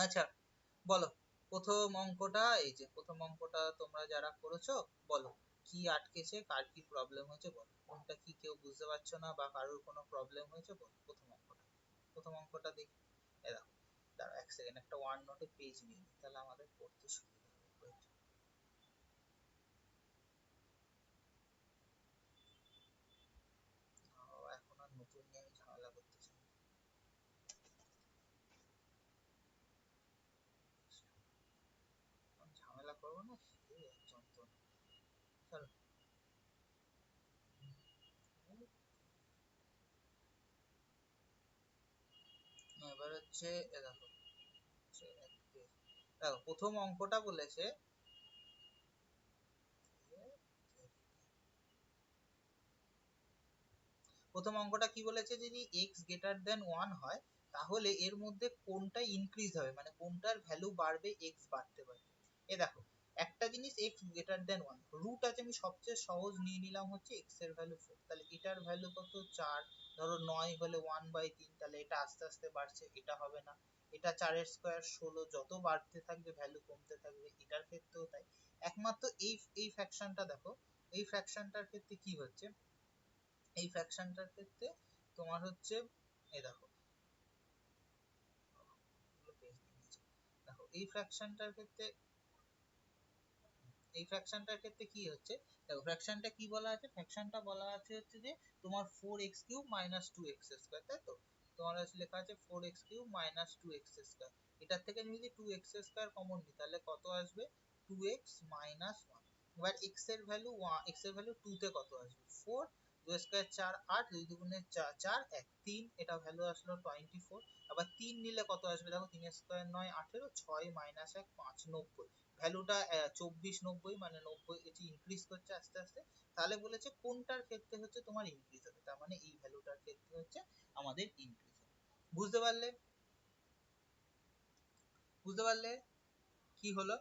আচ্ছা বলো, প্রথম অঙ্কটা, এই যে প্রথম অঙ্কটা তোমরা যারা করেছো বলো কি আটকেছে, কার কি প্রবলেম হয়েছে বলো, কোনটা কি কেউ বুঝতে পারছো না বা কারোর কোনো প্রবলেম হয়েছে বলো। প্রথম অঙ্কটা দেখি। এই দেখো, দাঁড়া এক সেকেন্ড, একটা ওয়ান নোটে পেজ নিয়ে নিই, তাহলে আমাদের পড়তে সুবিধা হবে। এখন আর নতুন নিয়ে আমি ঝামেলা করতে চাই না। ঝামেলা করবো না, সে এক যন্ত্রণা। চলো, এবার হচ্ছে দেখো, দেখো প্রথম অঙ্কটা বলেছে, প্রথম অঙ্কটা কি বলেছে, যদি x গ্রেটার দেন 1 হয় তাহলে এর মধ্যে কোনটা ইনক্রিজ হবে, মানে কোনটার ভ্যালু বাড়বে, x বাড়তে পারে। এ দেখো, একটা জিনিস x গ্রেটার দেন 1, রুট আছে, আমি সবচেয়ে সহজ নিয়ে নিলাম হচ্ছে x এর ভ্যালু 4, তাহলে এটার ভ্যালু কত 4, ধরো 9 হলে 1/3, তাহলে এটা আস্তে আস্তে বাড়ছে, এটা হবে না। এটা 4 এর স্কয়ার 16, যত বাড়তে থাকবে ভ্যালু কমতে থাকবে, এটার ক্ষেত্রেও তাই। একমাত্র এই ফ্র্যাকশনটা দেখো, এই ফ্র্যাকশনটার ক্ষেত্রে কি হচ্ছে, এই ফ্র্যাকশনটার ক্ষেত্রে তোমার হচ্ছে, এই দেখো, দেখো এই ফ্র্যাকশনটার ক্ষেত্রে, এই ফ্র্যাকশনটার ক্ষেত্রে কি হচ্ছে, দেখো ফ্র্যাকশনটা কি বলা আছে, ফ্র্যাকশনটা বলা আছে হচ্ছে যে তোমার 4x³ - 2x², তাই তো। তোমার আছে লেখা আছে 4x³ - 2x², এটার থেকে আমি যদি 2x² কমন নিই তাহলে কত আসবে, 2x - 1। এবার x এর ভ্যালু 1, x এর ভ্যালু 2 তে কত আসবে, 4, 2 স্কয়ার 4 8, 2 দুগুণে 4 4 1 3, এটা ভ্যালু আসলো 24। আবার 3 নিলে কত আসবে, দেখো 3 স্কয়ার 9 18, 6 - 1 5 90, ভ্যালুটা 24 90, মানে 90 এটি ইনক্রিজ করছে আস্তে আস্তে। তাহলে বলেছে কোনটার ক্ষেত্রে হচ্ছে তোমার ইনক্রিজ হবে, তার মানে এই ভ্যালুটার ক্ষেত্রে হচ্ছে আমাদের ইনক্রিজ হবে। বুঝতে পারলে, বুঝতে পারলে কি হলো?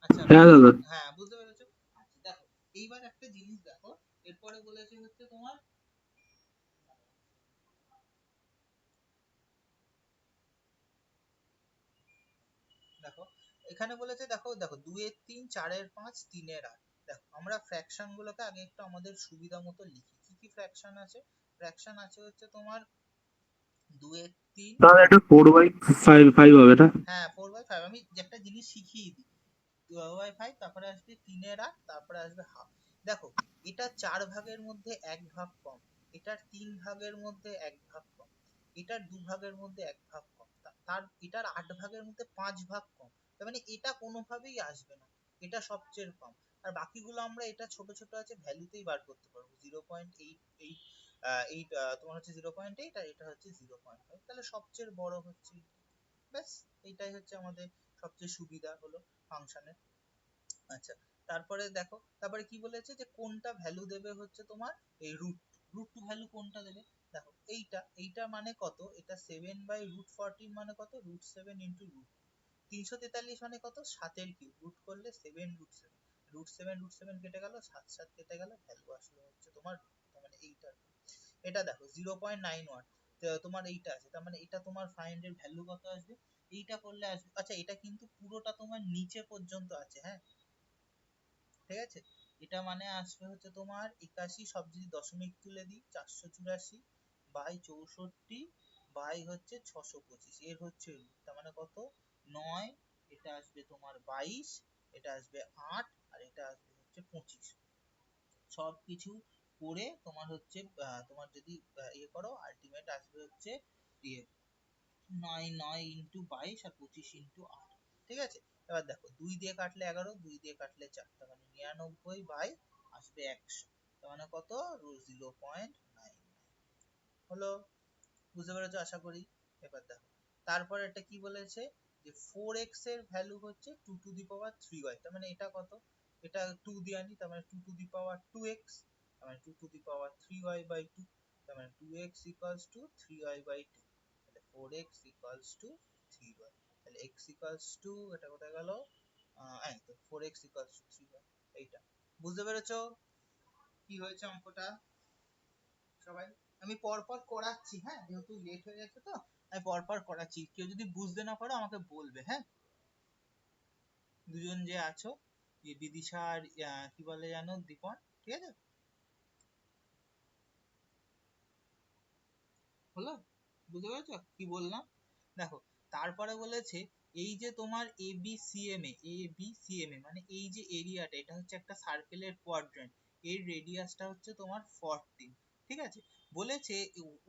আচ্ছা, হ্যাঁ দাদা। হ্যাঁ বুঝতে পেরেছো। আচ্ছা দেখো, এইবার একটা জিনিস দেখো, এরপরে বলেছে হচ্ছে তোমার, দেখো এখানে বলেছে, দেখো দেখো 2 এর 3, 4 এর 5, 3 এর 8। দেখো আমরা ফ্র্যাকশন গুলোকে আগে একটু আমাদের সুবিধা মতো লিখি, কি কি ফ্র্যাকশন আছে। ফ্র্যাকশন আছে হচ্ছে তোমার 2 এর 3, দাদা এটা 4/5 হবে না? হ্যাঁ 4/5, আমি যে একটা জিনিস শিখিয়ে দিই, 2/5, তারপরে আসবে 3 এর 8, তারপরে আসবে হাফ। দেখো এটা 4 ভাগের মধ্যে 1 ভাগ কম, এটার 3 ভাগের মধ্যে 1 ভাগ কম, এটার 2 ভাগের মধ্যে 1 ভাগ কম, তার এটার 8 ভাগের মধ্যে 5 ভাগ কম, তার মানে এটা কোনোভাবেই আসবে না, এটা সবচেয়ে কম। আর বাকিগুলো আমরা, এটা ছোট ছোট আছে, ভ্যালুতেই বার করতে পারবো, 0.88, এই তোমার হচ্ছে 0.8, আর এটা হচ্ছে 0.5, তাহলে সবচেয়ে বড় হচ্ছে এটা। ব্যাস, এইটাই হচ্ছে আমাদের সবচেয়ে সুবিধা হলো ফাংশনের। আচ্ছা, তারপরে দেখো, তারপরে কি বলেছে যে কোনটা ভ্যালু দেবে হচ্ছে তোমার, এই রুট টু ভ্যালু কোনটা দেবে। দেখো এইটা মানে কত, এটা 7/√14 মানে কত, √7 ইন্টু √2, 343 মানে কত, 7 এর কিউব, রুট করলে 7 √7, √7 কেটে গেল, 7 7 কেটে গেল, ভ্যালু আসলো হচ্ছে তোমার, তার মানে এইটা। এটা দেখো 0.91, তোমার এইটা আছে, তার মানে এটা তোমার ফাইন্ড এর ভ্যালু কত আসবে, এইটা করলে আসবে। আচ্ছা এটা কিন্তু পুরোটা তোমার নিচে পর্যন্ত আছে, হ্যাঁ ঠিক আছে। এটা মানে আসবে হচ্ছে তোমার 81, সব যদি দশমিক তুলে দিই 484/64 হচ্ছে 625, এর হচ্ছে root, তার মানে কত, 9, এটা আসবে তোমার 22, এটা আসবে 8, আর এটা আসবে হচ্ছে 25। সব কিছু করে তোমার হচ্ছে তোমার যদি ইয়ে করো, আলটিমেট আসবে হচ্ছে ইয়ে 9 9 ইন্টু 22 আর 25 ইন্টু 8, ঠিক আছে। এবার দেখো 2 দিয়ে কাটলে 11, 2 দিয়ে কাটলে 4, তার মানে 99 বাই আসবে 100, তার মানে কত, 0.99 হলো। বুঝতে পেরেছো আশা করি। এবার দেখো, তারপর এটা কি বলেছে, যে 4x এর ভ্যালু হচ্ছে 2 টু দি পাওয়ার 3y, তার মানে এটা কত, এটা 2 দিয়ে আনি, তার মানে 2 টু দি পাওয়ার 2x, তার মানে 2 টু দি পাওয়ার 3y/2, তার মানে 2x ইকুয়ালস টু 3y/2, তাহলে 4x ইকুয়ালস টু 3y, তাহলে x ইকুয়ালস টু, এটা কোথায় গেল, এই তো 4x ইকুয়ালস টু 3y, এইটা। বুঝতে পেরেছো কি হয়েছে অঙ্কটা সবাই? আমি পরপর করাচ্ছি, হ্যাঁ, যেহেতু লেট হয়ে গেছে তো আমি পরপর করাচ্ছি, কেউ যদি বুঝতে না পারো আমাকে বলবে, হ্যাঁ। দুজন যে আছো, বিদিশা আর কি বলে জানো, দীপন, ঠিক আছে, হলো, বুঝতে পেরেছো কি বললাম? দেখো, তারপরে বলেছে এই যে তোমার A B C M A মানে এই যে এরিয়াটা, এটা হচ্ছে একটা সার্কেলের কোয়াড্রেন্ট, এর রেডিয়াসটা হচ্ছে তোমার 14, ঠিক আছে। বলেছে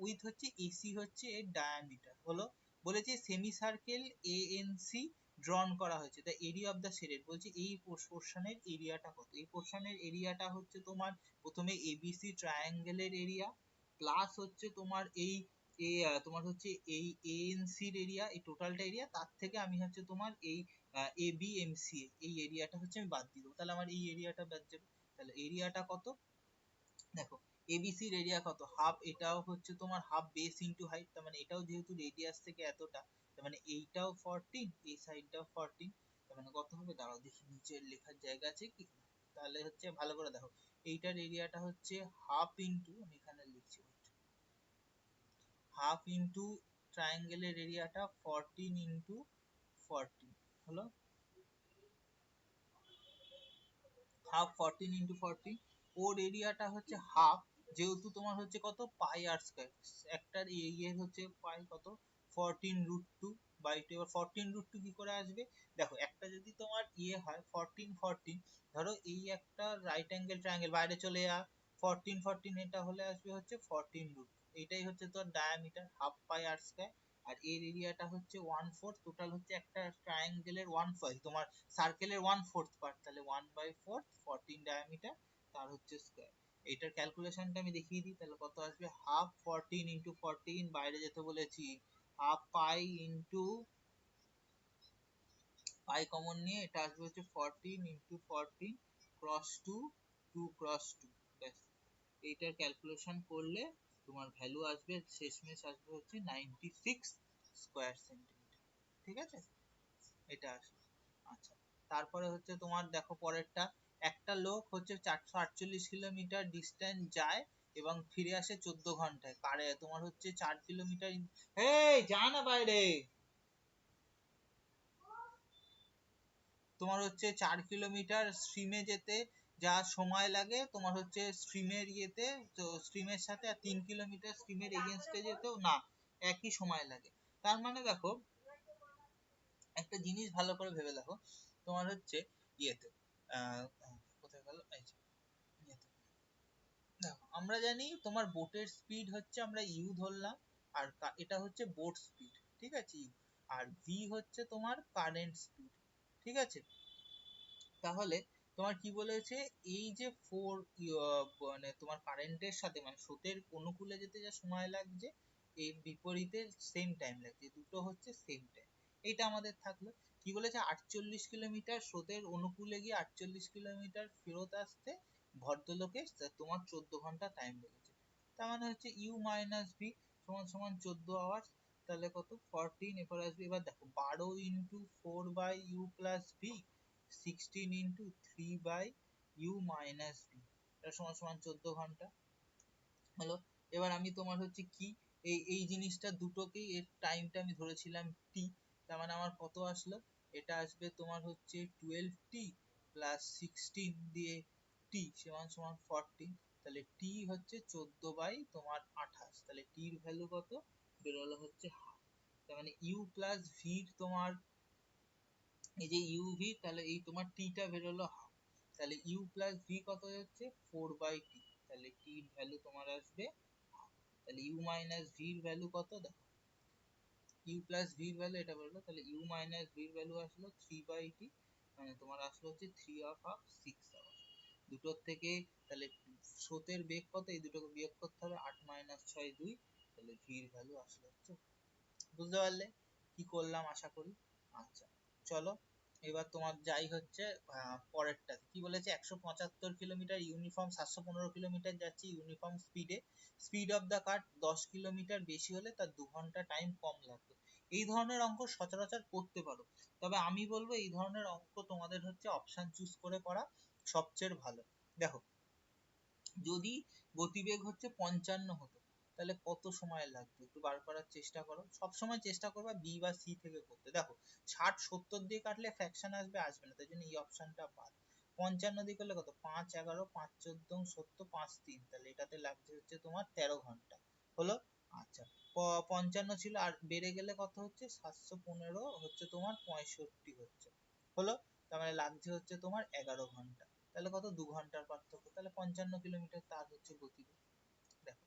উইথ হচ্ছে এসি হচ্ছে এর ডায়ামিটার হলো, বলেছে সেমি সার্কেল এএনসি ড্রন করা হয়েছে, the area of the shaded, বলছে এই পোর্শনের এরিয়াটা কত, এই পোর্শনের এরিয়াটা হচ্ছে তোমার প্রথমে এবিসি ট্রায়াঙ্গেলের এরিয়া প্লাস হচ্ছে তোমার এই তোমার হচ্ছে এই এএনসির এরিয়া, এই টোটালটা এরিয়া, তার থেকে আমি হচ্ছে তোমার এই এবিএমসি এই এরিয়াটা হচ্ছে আমি বাদ দিয়ে দেবো, তাহলে আমার এই এরিয়াটা বাদ যাবে। তাহলে এরিয়াটা কত, দেখো এবিসির এরিয়া কত, হাফ, এটাও হচ্ছে তোমার হাফ বেস ইনটু হাইট, তার মানে এটাও যেহেতু রেডিয়াস থেকে এতটা, তার মানে এইটাও 14, এই সাইডটাও 14, তার মানে কত হবে দাঁড়াও দেখি নিচে লেখার জায়গা আছে কি, তাহলে হচ্ছে ভালো করে দেখো, এইটার এরিয়াটা হচ্ছে হাফ ইনটু, আমি এখানে লিখছি, হাফ ইনটু ট্রায়াঙ্গেলের এরিয়াটা 14 ইনটু 14 হলো, হাফ 14 ইনটু 14, ওর এরিয়াটা হচ্ছে হাফ, যেহেতু তোমার হচ্ছে কত পাই আর স্কয়ার, একটার এরিয়া হচ্ছে পাই কত 14 রুট 2 বাই 2, এবার 14 রুট 2 কি করে আসবে, দেখো একটা যদি তোমার হয় 14 14, ধরো এই একটা রাইট অ্যাঙ্গেল ট্রায়াঙ্গেল বাইরে চলে যা, 14 14 এটা হলে আসবে হচ্ছে 14 রুট, এটাই হচ্ছে তোর ডায়ামিটার হাফ পাই আর স্কয়ার, আর এর এরিয়াটা হচ্ছে 1/4, টোটাল হচ্ছে একটা ট্রায়াঙ্গেলের 1/4, তোমার সার্কেলের 1/4 পার্ট, তাহলে 1/4 14 ডায়ামিটার, তার হচ্ছে স্কয়ার। এটার ক্যালকুলেশনটা আমি দেখিয়ে দিই, তাহলে কত আসবে, হাফ 14 ইনটু 14, বাইরে যেতে বলেছি, হাফ পাই ইনটু পাই কমন নিয়ে এটা আসবে হচ্ছে 14 ইনটু 14 ক্রস 2 2 ক্রস 2, ব্যাস। এইটার ক্যালকুলেশন করলে তোমার ভ্যালু আসবে, শেষমেশ আসবে হচ্ছে 96 স্কয়ার সেন্টিমিটার, ঠিক আছে, এটা আসবে। আচ্ছা, তারপরে হচ্ছে তোমার দেখো পরেরটা, একটা লোক হচ্ছে 448 কিলোমিটার ডিস্টেন্স যায় এবং ফিরে আসে 14 ঘন্টায়, কারে তোমার হচ্ছে 4 কিলোমিটার, এই যা না বাইরে, তোমার হচ্ছে 4 কিলোমিটার স্ট্রিমে যেতে যা সময় লাগে, তোমার হচ্ছে স্ট্রিমের ইয়েতে, তো স্ট্রিমের সাথে আর 3 কিলোমিটার স্ট্রিমের এগেনস্টে যেতেও না একই সময় লাগে। তার মানে দেখো একটা জিনিস ভালো করে ভেবে দেখো, তোমার হচ্ছে ইয়েতে কোথায় গেল, এই যে ইয়েতে, দেখো আমরা জানি তোমার বোটের স্পিড হচ্ছে আমরা ইউ ধরলাম, আর এটা হচ্ছে বোট স্পিড, ঠিক আছে, ইউ, আর ভি হচ্ছে তোমার কারেন্ট স্পিড, ঠিক আছে। তাহলে তোমার কি বলেছে, এই যে মানে তোমার কারেন্টের সাথে মানে স্রোতের অনুকূলে যেতে যা সময় লাগছে, এর বিপরীতে সেম টাইম লাগছে, দুটো হচ্ছে সেম টাইম, এইটা আমাদের থাকলো। কি বলেছে, 48 কিলোমিটার স্রোতের অনুকূলে গিয়ে 48 কিলোমিটার ফেরত আসতে ভদ্রলোকের তোমার 14 ঘন্টা টাইম লেগেছে, তার মানে হচ্ছে ইউ মাইনাস ভি সমান সমান 14 আওয়ার, তাহলে কত 14, এরপর আসবে, এবার দেখো 12 into 4 by U plus V, 16 into 3 by U minus V, এটা সমান সমান 14 ঘন্টা হলো। এবার আমি তোমার হচ্ছে কি, এই জিনিসটা দুটোকেই এর টাইমটা আমি ধরেছিলাম টি, তার মানে আমার কত আসলো, এটা আসবে তোমার হচ্ছে 12t প্লাস 16 দিয়ে টি সমান সমান 14, তাহলে টি হচ্ছে 14 বাই তোমার 28, তাহলে টির ভ্যালু কত বেরোলো হচ্ছে হাফ, তার মানে ইউ প্লাস ভির তোমার এই যে ইউভি, তাহলে এই তোমার টিটা বেরোলো হাফ, তাহলে ইউ প্লাস ভি কত হচ্ছে 4/t, তাহলে টির ভ্যালু তোমার আসবে হাফ, তাহলে ইউ মাইনাস ভির ভ্যালু কত দেখো, ইউ প্লাস ভির ভ্যালু এটা বেরোলো, তাহলে ইউ মাইনাস ভির ভ্যালু আসলো 3/t, মানে তোমার আসলো হচ্ছে 3 অফ হাফ 6 আওয়ার, দুটোর থেকে তাহলে স্রোতের বেগ কত, এই দুটোকে বিয়োগ করতে হবে, 8 মাইনাস 6 2, তাহলে ভির ভ্যালু আসলো হচ্ছে, বুঝতে পারলে কি করলাম আশা করি। আচ্ছা, চলো এবার তোমার যাই হচ্ছে পরেরটা কি বলেছে, 175 কিলোমিটার ইউনিফর্ম 715 কিলোমিটার যাচ্ছে ইউনিফর্ম স্পিডে, speed of the car 10 kilometre বেশি হলে তার 2 ঘন্টা টাইম কম লাগবে। এই ধরনের অঙ্ক সচরাচর করতে পারো, তবে আমি বলবো এই ধরনের অঙ্ক তোমাদের হচ্ছে অপশন চুজ করে করা সবচেয়ে ভালো। দেখো যদি গতিবেগ হচ্ছে 55 হতো, তাহলে কত সময় লাগবে একটু বার করার চেষ্টা করো, সব সময় চেষ্টা করবা বি বা সি থেকে করতে। দেখো 60 70 দিয়ে কাটলে ফ্র্যাকশন আসবে না, তাই জন্য এই অপশনটা বাদ। 55 দিয়ে করলে কত, 5 11 5 14 70 5 3, তাহলে এটাতে লাগছে হচ্ছে তোমার 13 ঘন্টা হলো। আচ্ছা 55 ছিল আর বেড়ে গেলে কত হচ্ছে 715 হচ্ছে তোমার 65 হচ্ছে হলো, তার মানে লাগছে হচ্ছে তোমার 11 ঘন্টা। তাহলে কত, 2 ঘন্টার পার্থক্য, তাহলে 55 কিলোমিটার তার হচ্ছে গতিবেগ। দেখো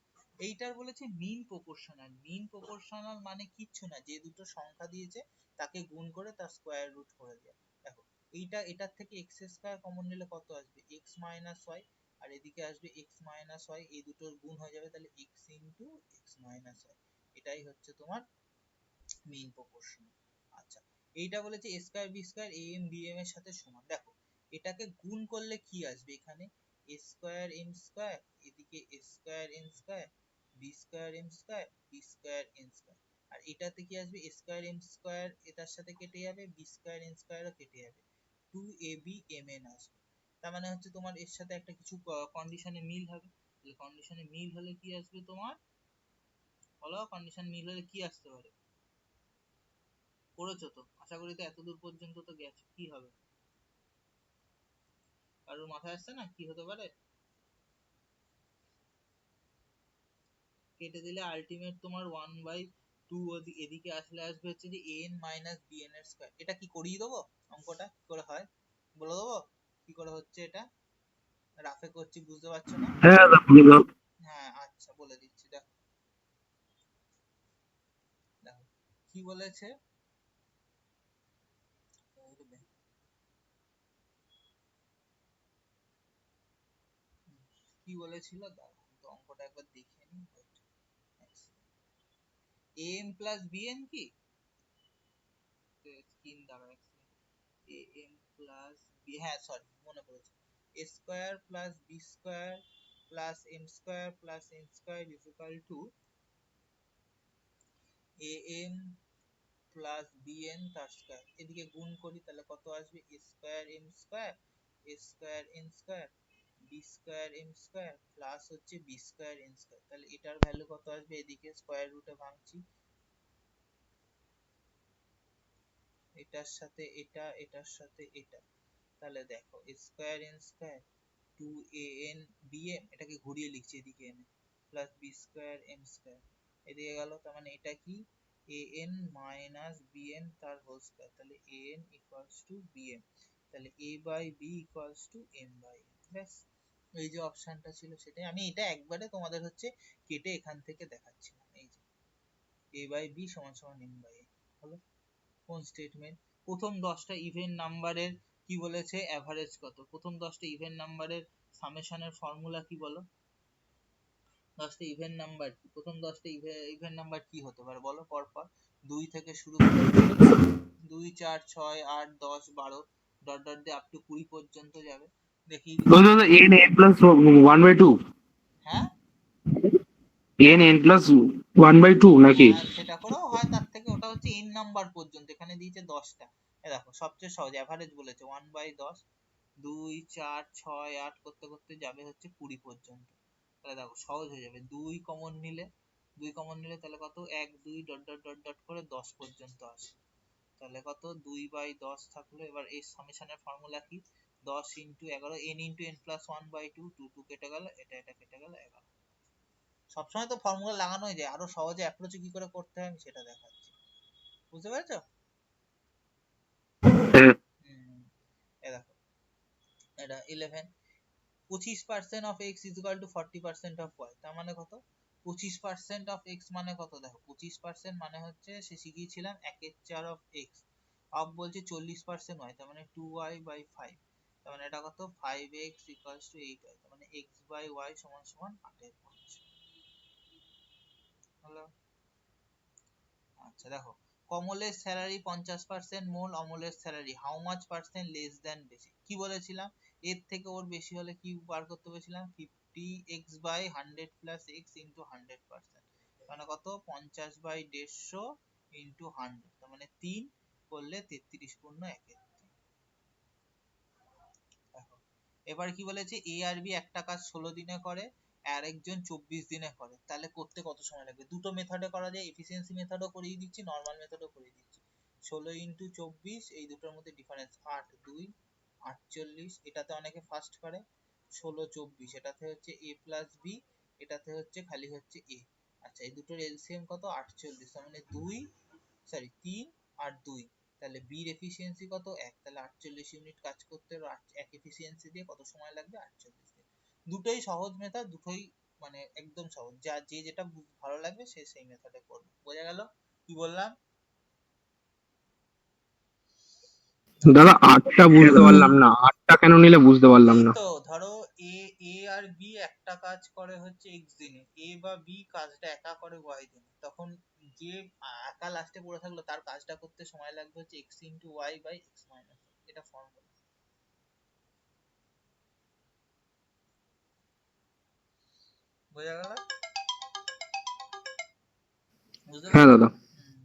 এইটার বলেছে মিন প্রপোর্শনাল। মিন প্রপোর্শনাল মানে কিচ্ছু না, যে দুটো সংখ্যা দিয়েছে তাকে গুণ করে তার স্কয়ার রুট করে দেওয়া। দেখো এটার থেকে এক্স স্কয়ার কমন নিলে কত আসবে, এক্স মাইনাস ওয়াই, আর এদিকে আসবে এক্স মাইনাস ওয়াই, এই দুটোর গুণ হয়ে যাবে, তাহলে X into X minus Y. এটাই হচ্ছে তোমার মিন প্রপোর্শনাল। আচ্ছা এইটা বলেছে a square b square am bm এর সাথে সমান। দেখো এটাকে গুণ করলে কি আসবে, এখানে a স্কয়ার m স্কয়ার, এদিকে a square n square, b square m square, b square n square, আর এটাতে কি আসবে, a স্কয়ার m স্কয়ার এটার সাথে কেটে যাবে, b স্কয়ার n স্কয়ারও কেটে যাবে, 2ab mn আসবে। তার মানে হচ্ছে তোমার এর সাথে একটা কিছু কন্ডিশনে মিল হবে, তাহলে কন্ডিশনে মিল হলে কি আসবে তোমার, বলো কন্ডিশন মিল হলে কি আসতে পারে, করেছো তো আশা করি, তো এতদূর পর্যন্ত তো গেছো, কি হবে কারোর মাথায় আসছে না কি হতে পারে? কেটে দিলে আলটিমেট তোমার 1/2 এদিকে আসলে আসবে হচ্ছে যে an মাইনাস bn এর স্কয়ার। এটা কি করিয়ে দেবো অঙ্কটা কি করে হয়, বলে দেবো কি করে হচ্ছে এটা, রাফে করছি বুঝতে পারছো না? হ্যাঁ দাদা বলে দাও। হ্যাঁ আচ্ছা বলে দিচ্ছি, দেখো দেখো কি বলেছে, কি বলেছিল, দাঁড়াও আমি তো অঙ্কটা একবার দেখে নিই। am প্লাস bn কি স্ক্রিন দাঁড়াও am প্লাস b, হ্যাঁ সরি মনে পড়েছে, a square plus b square plus m square plus n square is equal to am plus bn তার স্কয়ার, এদিকে গুণ করি তাহলে কত আসবে, a square m square, a square n square, b square m square plus হচ্ছে b square n square, তাহলে এটার ভ্যালু কত আসবে, এদিকে স্কয়ার রুটে ভাঙছি, এটার সাথে এটা, এটার সাথে এটা, তাহলে দেখো square n square 2an bm, এটাকে ঘুরিয়ে লিখছি এদিকে এনে, plus b square m square, এদিকে গেল, তার মানে এটা কি an মাইনাস bm তার হোল স্কয়ার, তাহলে an ইকুয়ালস টু bm, তাহলে a by b equals to m by n। ব্যাস এই যে অপশনটা ছিল সেটাই, আমি এটা একবারে তোমাদের হচ্ছে কেটে এখান থেকে দেখাচ্ছিলাম, এই যে a বাই b সমান সমান m বাই n হলো। কোন স্টেটমেন্ট, প্রথম 10টা ইভেন নাম্বারের কি বলেছে এভারেজ কত, প্রথম 10টা ইভেন নাম্বারের সামেশনের ফর্মুলা কি বলো, 10টা ইভেন নাম্বার কি, প্রথম 10টা ইভেন নাম্বার কি হতে পারে বলো পরপর, 2 থেকে শুরু করে 2 4 6 8 10 12 ডট ডট দিয়ে আপ টু 20 পর্যন্ত যাবে, দেখি দাদা এন এন প্লাস 1/2, হ্যাঁ এন প্লাস 1/2 নাকি? হ্যাঁ সেটা করেও হয়, তার থেকে ওটা হচ্ছে n নাম্বার পর্যন্ত, এখানে দিয়েছে 10টা। এ দেখো সবচেয়ে সহজ এভারেজ বলেছে 1/10, 2 4 6 8 করতে করতে যাবে হচ্ছে 20 পর্যন্ত, তাহলে দেখো সহজ হয়ে যাবে, 2 কমন নিলে তাহলে কত 1 2 ডট ডট ডট ডট করে 10 পর্যন্ত আসে, তাহলে কত 2/10 থাকলো। এবার এই সামেশনের ফর্মুলা কি, 10 into 11 n into n plus 1/2, 2 2 কেটে গেল, এটা কেটে গেল 11। সবসময় তো ফর্মুলা লাগানোই যায়, আরো সহজে অ্যাপ্রোচে কি করে করতে হয় আমি সেটা দেখাচ্ছি, বুঝতে পেরেছো? হ্যাঁ। হুম, এই দেখো এটা 11, 25% of x is equal to 40% of y, তার মানে কত, 25% অফ x মানে কত, দেখো 25% মানে হচ্ছে সে শিখিয়েছিলাম 1/4 অফ x, অফ বলছে 40% y, তার মানে 2y বাই 5, তার মানে এটা কত 5x ইকুয়ালস টু 8y, তার মানে x বাই y সমান সমান 8/5 হলো। আচ্ছা দেখো কমলের স্যালারি 50%, মোল অমলের salary how much percent less than basic, কি বলেছিলাম এর থেকে ওর বেশি হলে কি বার করতে বলেছিলাম, 50x by 100 plus x into 100%, মানে কত 50/150 ইন্টু 100, তার মানে 3 করলে 33 পূর্ণ 1/3। দেখো এবার কি বলেছে এ আর বি একটা কাজ 16 দিনে করে, আর একজন 24 দিনে করে, তাহলে করতে কত সময় লাগবে? দুটো মেথডে করা যায়, এফিসিয়েন্সি মেথডও করিয়ে দিচ্ছি, নর্মাল মেথডও করিয়ে দিচ্ছি। 16 × 24, এই দুটোর মধ্যে ডিফারেন্স 8 2 48, এটাতে অনেকে ফার্স্ট করে। 16 24, এটাতে হচ্ছে a প্লাস b, এটাতে হচ্ছে খালি হচ্ছে a। আচ্ছা, এই দুটোর এলসিএম কত? 48, তার মানে 3 আর 2, তাহলে b এর এফিসিয়েন্সি কত? 1, তাহলে 48 ইউনিট কাজ করতে হলো এক এফিসিয়েন্সি দিয়ে, কত সময় লাগবে? 48 দিন। দুটোই সহজ মেথড, দুটোই মানে একদম সহজ, যা যে যেটা ভালো লাগবে সে সেই মেথডে করবে। বোঝা গেল কি বললাম? দাদা আটটা বুঝতে পারলাম না, আটটা কেন নিলে বুঝতে পারলাম এই না। তো ধরো এ আর বি একটা কাজ করে হচ্ছে x দিনে, এ বা বি কাজটা একা করে y দিনে, তখন যে একা লাস্টে পড়ে থাকলো তার কাজটা করতে সময় লাগবে হচ্ছে x into y by x minus, এটা ফর্মুলা। বোঝা গেল? বুঝতে হ্যাঁ পেরেছো? দাদা। হুম।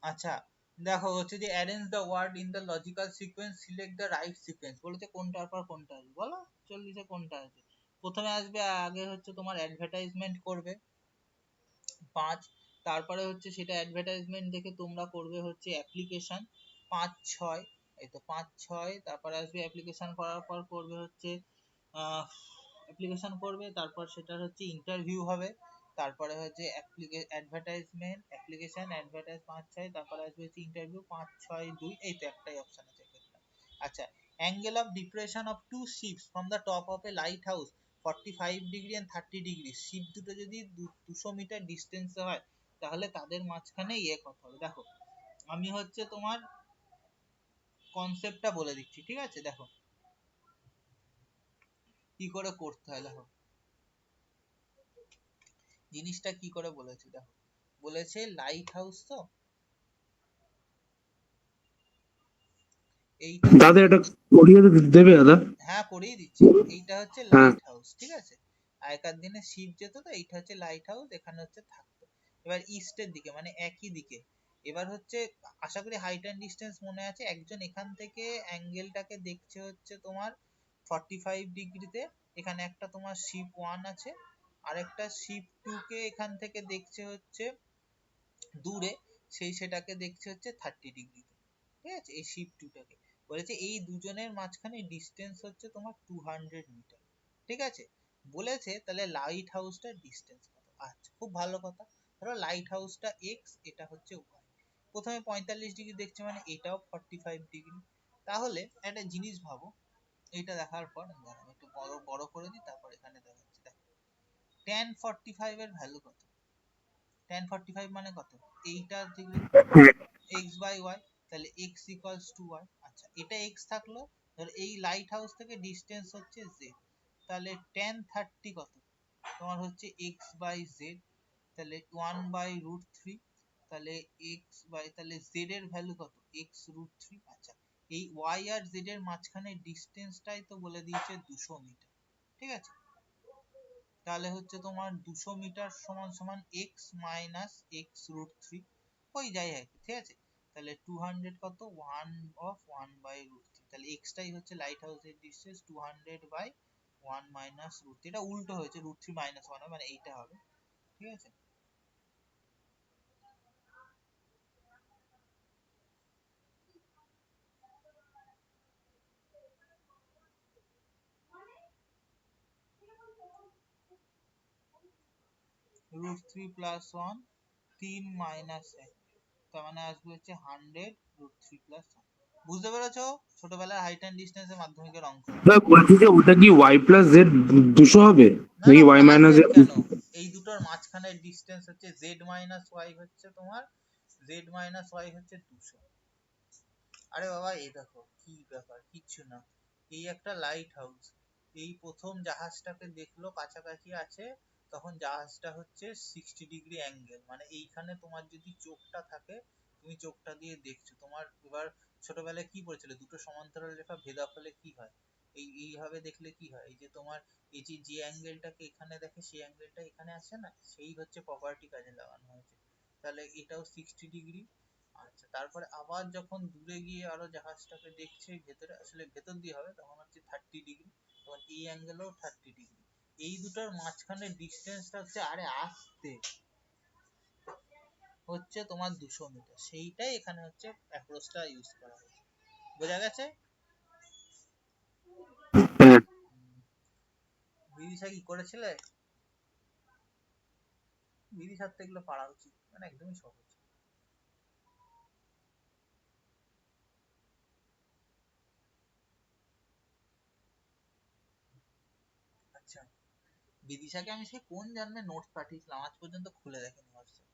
আচ্ছা, দেখো হচ্ছে যে arrange the word in the logical sequence, select the right sequence, বলেছে কোনটার পর কোনটা আসবে বলো, 40-এ কোনটা আসবে? প্রথমে আসবে আগে হচ্ছে তোমার অ্যাডভার্টাইজমেন্ট করবে 5, তারপরে হচ্ছে সেটা অ্যাডভার্টাইজমেন্ট দেখে তোমরা করবে হচ্ছে অ্যাপ্লিকেশন 5 6, এই তো 5 6, তারপরে আসবে অ্যাপ্লিকেশন করার পর করবে হচ্ছে অ্যাপ্লিকেশন করবে, তারপর সেটার হচ্ছে ইন্টারভিউ হবে, তারপরে হচ্ছে অ্যাডভার্টাইজমেন্ট অ্যাপ্লিকেশন অ্যাডভার্টাইজ 5 6, তারপরে আসবে হচ্ছে ইন্টারভিউ 5 6 2, এই তো একটাই অপশন আছে এক্ষেত্রে। আচ্ছা, angle of depression of two ships from the top of a lighthouse 45 degree and 30 degree, ship দুটো যদি 200 মিটার ডিস্টেন্সে হয় তাহলে তাদের মাঝখানে ইয়ে কথা হবে। দেখো আমি হচ্ছে তোমার কনসেপ্টটা বলে দিচ্ছি, ঠিক আছে? দেখো কি করে করতে হয়, দেখো জিনিসটা কি করে বলেছে, দেখো বলেছে লাইট হাউস, তো এইটা দাদা হচ্ছে, এটা করিয়ে দেবে দাদা? হ্যাঁ করিয়ে দিচ্ছি, এইটা হচ্ছে হ্যাঁ। লাইট হাউস, ঠিক আছে? আগেকার দিনে শিপ যেত, তো এইটা হচ্ছে লাইট হাউস, এখানে হচ্ছে থাকতো। এবার ইস্টের দিকে মানে একই দিকে, এবার হচ্ছে আশা করি হাইট অ্যান্ড ডিস্টেন্স মনে আছে, একজন এখান থেকে অ্যাঙ্গেলটাকে দেখছে হচ্ছে তোমার 45 ডিগ্রিতে, এখানে একটা তোমার শিপ 1 আছে, আরেকটা শিপ 2 কে এখান থেকে দেখছে হচ্ছে দূরে, সেটাকে দেখছে হচ্ছে 30 ডিগ্রিতে, ঠিক আছে? এই শিপ 2 টাকে বলেছে এই দুজনের মাঝখানে ডিস্টেন্স হচ্ছে তোমার 200 মিটার, ঠিক আছে? বলেছে তাহলে লাইট হাউসটার ডিস্টেন্স কত? আচ্ছা, খুব ভালো কথা। ধরো লাইট হাউসটা এক্স, এটা হচ্ছে ওয়াই, প্রথমে 45 ডিগ্রি দেখছে মানে এটাও 45 ডিগ্রি, তাহলে একটা জিনিস ভাবো, এইটা দেখার পর দাঁড়াও একটু বড় বড় করে দিই, তারপর এখানে দেখাচ্ছি। দেখো tan 45 এর ভ্যালু কত? tan 45 মানে কত? এইটা দিলে x বাই ওয়াই, তাহলে x ইকুয়ালস টু ওয়াই। আচ্ছা, এটা x থাকলো, ধর এই লাইট হাউস থেকে ডিস্টেন্স হচ্ছে z, তাহলে tan 30 কত? তোমার হচ্ছে x বাই z, তাহলে 1/√3, তাহলে x বাই, তাহলে z এর ভ্যালু কত? x√3। আচ্ছা, এই y আর z এর মাঝখানে ডিস্টেন্সটাই তো বলে দিয়েছে 200 মিটার, ঠিক আছে? তাহলে হচ্ছে তোমার 200 মিটার সমান সমান x মাইনাস x√3, ওই যাই আর কি, ঠিক আছে? তাহলে 200 কত? 1/1/√3, তাহলে x টাই হচ্ছে লাইট হাউসের ডিসটেন্স, 200/1 মাইনাস √3, এটা উল্টো হয়েছে, √3 মাইনাস 1 মানে এইটা হবে, ঠিক আছে? √3 প্লাস 1, 3 মাইনাস 1, তার মানে আসবে হচ্ছে 100 √3 প্লাস 1। বুঝতে পেরেছো? ছোটবেলার হাইট অ্যান্ড ডিস্টেন্সের মাধ্যমিকের অঙ্ক। দাদা বলছি যে ওটা কি ওয়াই প্লাস জেড 200 হবে না নাকি না, y plus minus z z? কেন? এই দুটোর মাঝখানের ডিস্টেন্স হচ্ছে জেড মাইনাস ওয়াই, হচ্ছে তোমার জেড মাইনাস ওয়াই হচ্ছে 200। আরে বাবা, এই দেখো কি ব্যাপার, কিচ্ছু না, এই একটা লাইট হাউস, এই প্রথম জাহাজটাকে দেখলো কাছাকাছি আছে, তখন জাহাজটা হচ্ছে 60 ডিগ্রি অ্যাঙ্গেল, মানে এইখানে তোমার যদি চোখটা থাকে, তুমি চোখটা দিয়ে দেখছো, তোমার এবার ছোটবেলায় কি পড়েছিলে, দুটো সমান্তরাল রেখা ভেদক হলে কি হয়, এইভাবে দেখলে কি হয়, এই যে তোমার এই যে যে অ্যাঙ্গেলটাকে এখানে দেখে সেই অ্যাঙ্গেলটা এখানে আসে না, সেই হচ্ছে প্রপার্টি কাজে লাগানো হয়েছে। তাহলে এটাও 60 ডিগ্রি, আচ্ছা, তারপরে আবার যখন দূরে গিয়ে আরো জাহাজটাকে দেখছে ভেতরে, আসলে ভেতর দিয়ে হবে, তখন হচ্ছে 30 ডিগ্রি, তখন এই অ্যাঙ্গেলও 30 ডিগ্রি। এই দুটোর মাঝখানে ডিস্টেন্সটা হচ্ছে, আরে আসতে, হচ্ছে তোমার 200 মিটার। সেইটাই এখানে হচ্ছে অ্যাপ্রোচটা ইউজ করা হয়েছে। বোঝা গেছে? হ্যাঁ। বিদিশা কি করেছিলে? বিদিশার তো এগুলো পারা উচিত, মানে একদমই সহজ। আচ্ছা, বিদিশাকে আমি সেই কোন জন্মে নোটস পাঠিয়েছিলাম, আজ পর্যন্ত খুলে দেখেনি হোয়াটসঅ্যাপ।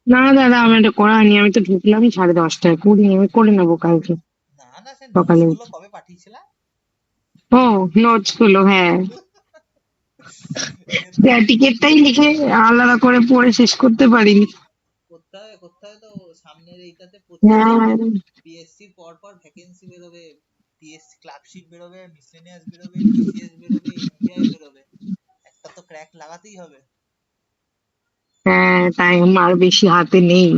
না দাদা, আমি এটা করা হয়নি, আমি তো ঢুকলামই 10:30টায়, করিনি, আমি করে নেবো কালকে না না, সে নোটস সকালে গুলো উঠে। কবে পাঠিয়েছিলাম? ও, নোটস গুলো, হ্যাঁ। টিকেটটাই লিখে আলাদা করে পড়ে শেষ করতে পারিনি। করতে হবে, করতে হবে তো। সামনের এইটাতে প্রচুর হ্যাঁ। পিএসসি পর পর ভ্যাকেন্সি বেরোবে, পিএসসি ক্লার্কশিপ বেরোবে, মিসলেনিয়াস বেরোবে, টিসিএস বেরোবে, এনটিআই বেরোবে, একটা তো ক্র্যাক লাগাতেই হবে। হ্যাঁ, টাইম আর বেশি হাতে নেই।